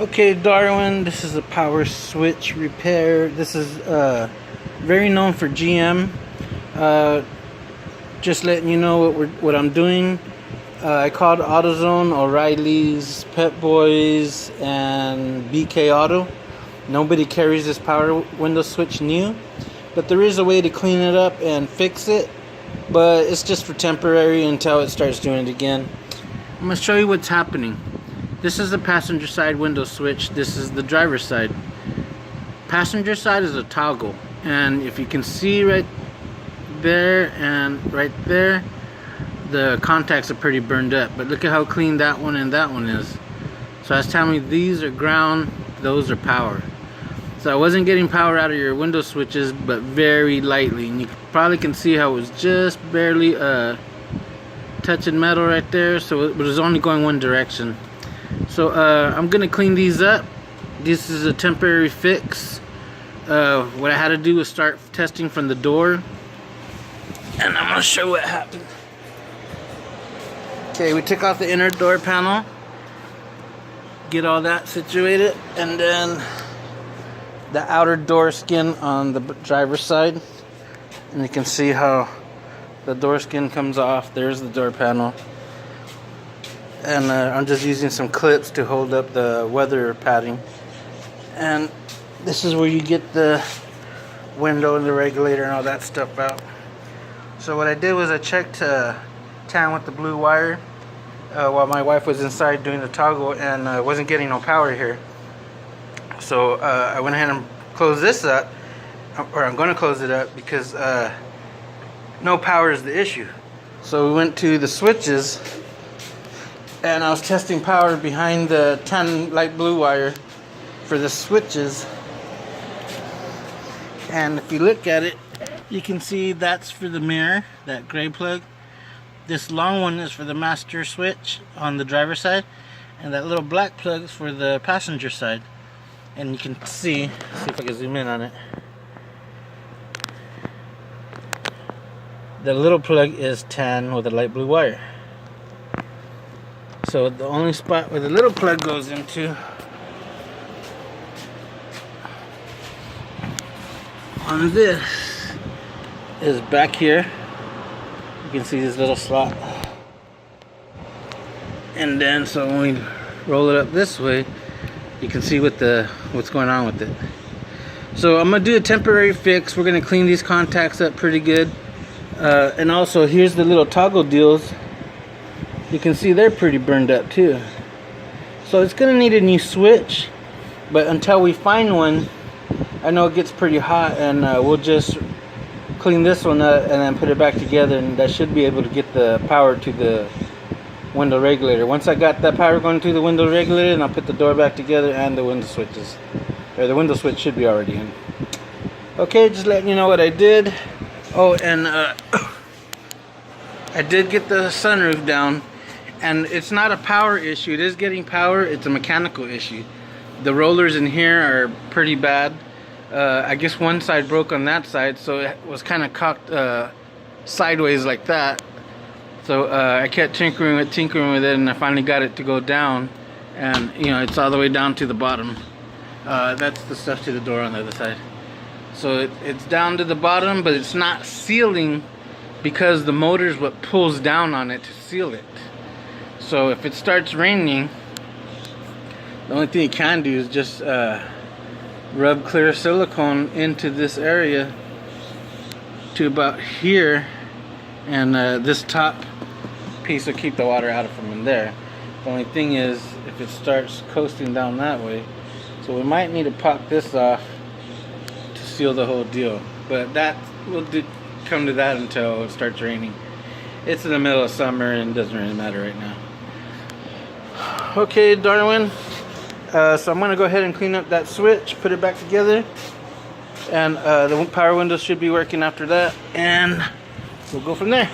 Okay, Darwin, this is a power switch repair. This is very known for GM. Just letting you know what I'm doing. I called AutoZone, O'Reilly's, Pep Boys, and BK Auto. Nobody carries this power window switch new, but there is a way to clean it up and fix it, but it's just for temporary until it starts doing it again. I'm going to show you what's happening. This is the passenger side window switch. This is the driver's side. Passenger side is a toggle, and if you can see right there and right there, the contacts are pretty burned up, but look at how clean that one and that one is. So that's telling me these are ground, those are power. So I wasn't getting power out of your window switches, but very lightly, and you probably can see how it was just barely touching metal right there, so it was only going one direction. So I'm gonna clean these up. This is a temporary fix. What I had to do was start testing from the door, and I'm gonna show what happened. Okay, we took off the inner door panel, get all that situated, and then the outer door skin on the driver's side, and you can see how the door skin comes off. There's the door panel. And I'm just using some clips to hold up the weather padding. And this is where you get the window and the regulator and all that stuff out. So what I did was I checked tan with the blue wire while my wife was inside doing the toggle, and wasn't getting no power here. So I went ahead and closed this up, or I'm going to close it up because no power is the issue. So we went to the switches, and I was testing power behind the tan light blue wire for the switches. And if you look at it, you can see that's for the mirror, that gray plug. This long one is for the master switch on the driver's side, and that little black plug is for the passenger side. And you can see if I can zoom in on it. The little plug is tan with a light blue wire. So the only spot where the little plug goes into on this is back here. You can see this little slot. And then so when we roll it up this way, you can see what's going on with it. So I'm gonna do a temporary fix. We're gonna clean these contacts up pretty good. And also here's the little toggle deals. You can see they're pretty burned up too. So it's gonna need a new switch, but until we find one, I know it gets pretty hot, and we'll just clean this one up and then put it back together, and that should be able to get the power to the window regulator. Once I got that power going to the window regulator, and I'll put the door back together and the window switches. Or the window switch should be already in. Okay, just letting you know what I did. Oh, and I did get the sunroof down. And it's not a power issue. It is getting power. It's a mechanical issue. The rollers in here are pretty bad. I guess one side broke on that side, so it was kind of cocked sideways like that. So I kept tinkering with it, and I finally got it to go down. And you know, it's all the way down to the bottom. That's the stuff to the door on the other side. So it's down to the bottom, but it's not sealing because the motor is what pulls down on it to seal it. So if it starts raining, the only thing you can do is just rub clear silicone into this area to about here, and this top piece will keep the water out from in there. The only thing is if it starts coasting down that way, so we might need to pop this off to seal the whole deal. But that will come to that until it starts raining. It's in the middle of summer and it doesn't really matter right now. Okay, Darwin, so I'm going to go ahead and clean up that switch, put it back together, and the power windows should be working after that, and we'll go from there.